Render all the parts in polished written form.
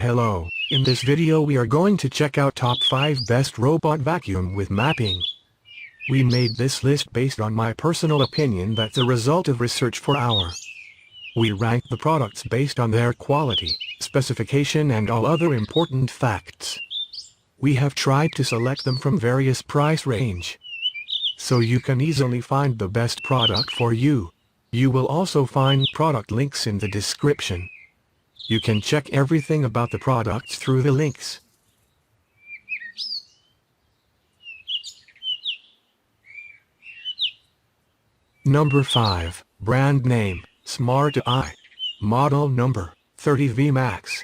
Hello, in this video we are going to check out top 5 best robot vacuum with mapping. We made this list based on my personal opinion that's a result of research for our. We rank the products based on their quality, specification and all other important facts. We have tried to select them from various price range, so you can easily find the best product for you. You will also find product links in the description. You can check everything about the products through the links. Number 5, brand name, Smarteye. Model number, 30V Max.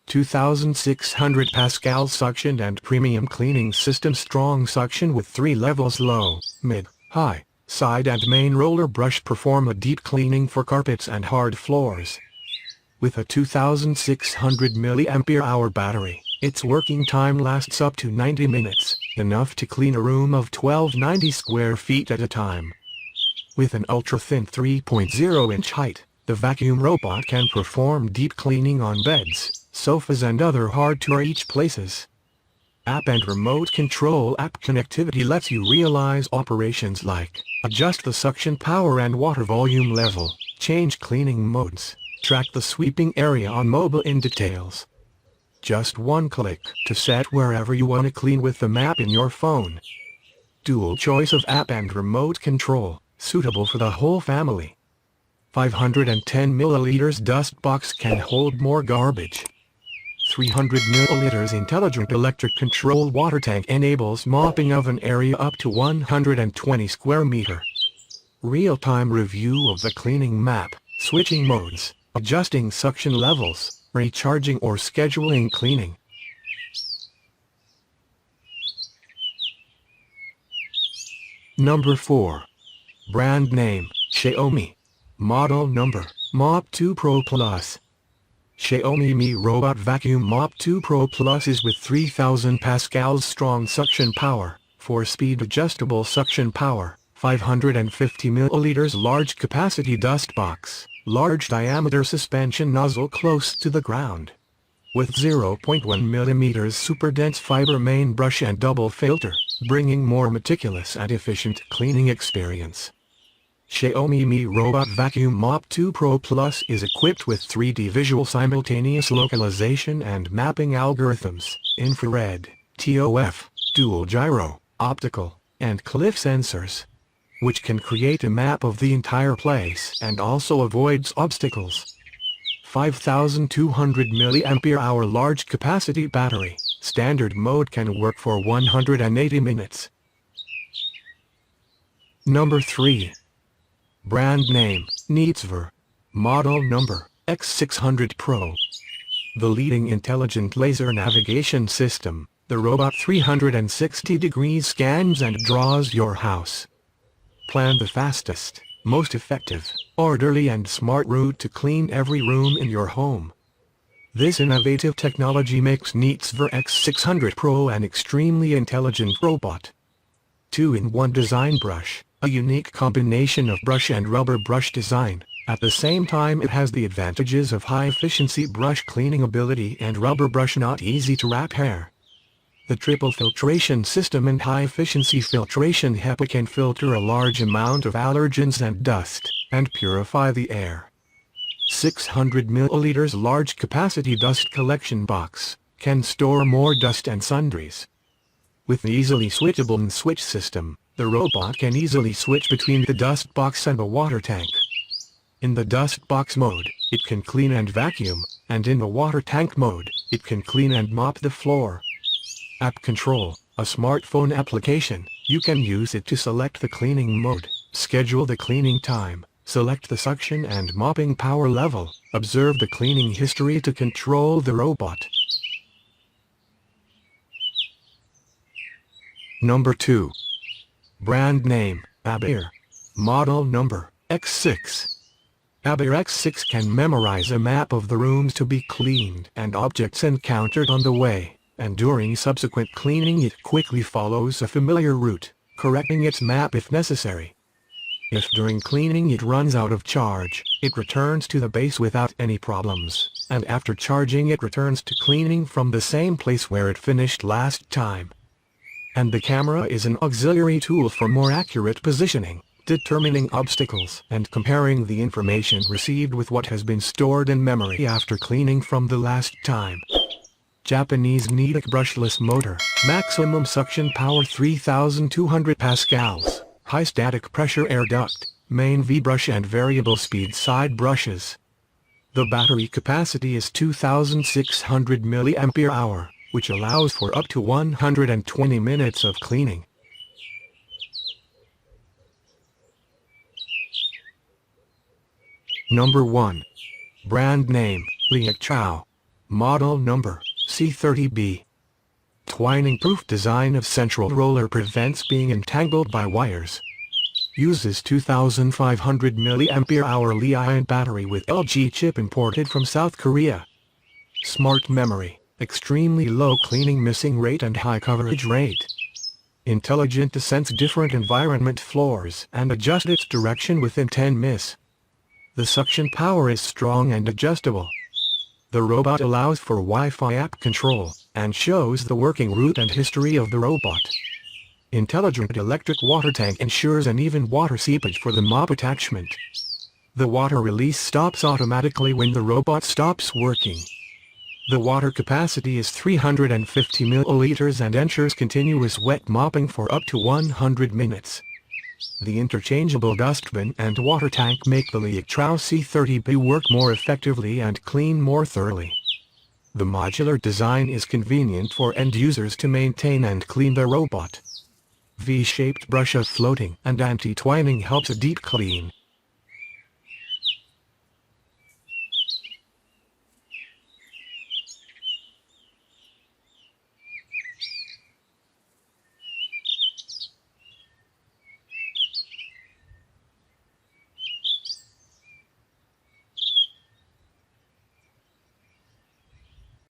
2600 Pascal suction and premium cleaning system. Strong suction with 3 levels: low, mid, high, side and main roller brush. Perform a deep cleaning for carpets and hard floors. With a 2600 mAh battery, its working time lasts up to 90 minutes, enough to clean a room of 1290 square feet at a time. With an ultra-thin 3.0-inch height, the vacuum robot can perform deep cleaning on beds, sofas and other hard-to-reach places. App and remote control. App connectivity lets you realize operations like adjust the suction power and water volume level, change cleaning modes, track the sweeping area on mobile in details. Just one click to set wherever you want to clean with the map in your phone. Dual choice of app and remote control, suitable for the whole family. 510 milliliters dust box can hold more garbage. 300 milliliters intelligent electric control water tank enables mopping of an area up to 120 square meter. Real-time review of the cleaning map, switching modes, adjusting suction levels, recharging or scheduling cleaning. Number 4. Brand name, Xiaomi. Model number, Mop 2 Pro Plus. Xiaomi Mi Robot Vacuum Mop 2 Pro Plus is with 3000 pascals strong suction power, 4-speed adjustable suction power, 550 milliliters large capacity dust box, large diameter suspension nozzle close to the ground. With 0.1 mm super dense fiber main brush and double filter, bringing more meticulous and efficient cleaning experience. Xiaomi Mi Robot Vacuum Mop 2 Pro Plus is equipped with 3D visual simultaneous localization and mapping algorithms, infrared, TOF, dual gyro, optical, and cliff sensors, which can create a map of the entire place and also avoids obstacles. 5200 mAh large capacity battery, standard mode can work for 180 minutes. Number 3. Brand name, Nitzver. Model number, X600 Pro. The leading intelligent laser navigation system, the robot 360 degrees scans and draws your house. Plan the fastest, most effective, orderly and smart route to clean every room in your home. This innovative technology makes Nitzver X600 Pro an extremely intelligent robot. 2-in-1 design brush, a unique combination of brush and rubber brush design. At the same time it has the advantages of high-efficiency brush cleaning ability and rubber brush not easy to wrap hair. The triple filtration system and high-efficiency filtration HEPA can filter a large amount of allergens and dust, and purify the air. 600 milliliters large capacity dust collection box, can store more dust and sundries. With the easily switchable switch system, the robot can easily switch between the dust box and the water tank. In the dust box mode, it can clean and vacuum, and in the water tank mode, it can clean and mop the floor. App Control, a smartphone application, you can use it to select the cleaning mode, schedule the cleaning time, select the suction and mopping power level, observe the cleaning history to control the robot. Number 2. Brand name, Abir. Model number, X6. Abir X6 can memorize a map of the rooms to be cleaned and objects encountered on the way, and during subsequent cleaning it quickly follows a familiar route, correcting its map if necessary. If during cleaning it runs out of charge, it returns to the base without any problems, and after charging it returns to cleaning from the same place where it finished last time. And the camera is an auxiliary tool for more accurate positioning, determining obstacles, and comparing the information received with what has been stored in memory after cleaning from the last time. Japanese Nidak brushless motor, maximum suction power 3200 pascals. High static pressure air duct, main V-brush and variable speed side brushes. The battery capacity is 2600 mAh, which allows for up to 120 minutes of cleaning. Number 1. Brand name, Leakoo. Model number, C30B. Twining-proof design of central roller prevents being entangled by wires. Uses 2500 mAh Li-ion battery with LG chip imported from South Korea. Smart memory, extremely low cleaning missing rate and high coverage rate. Intelligent to sense different environment floors and adjust its direction within 10 ms. The suction power is strong and adjustable. The robot allows for Wi-Fi app control, and shows the working route and history of the robot. Intelligent electric water tank ensures an even water seepage for the mop attachment. The water release stops automatically when the robot stops working. The water capacity is 350 milliliters and ensures continuous wet mopping for up to 100 minutes. The interchangeable dustbin and water tank make the Leakoo C30B work more effectively and clean more thoroughly. The modular design is convenient for end users to maintain and clean their robot. V-shaped brush of floating and anti-twining helps a deep clean.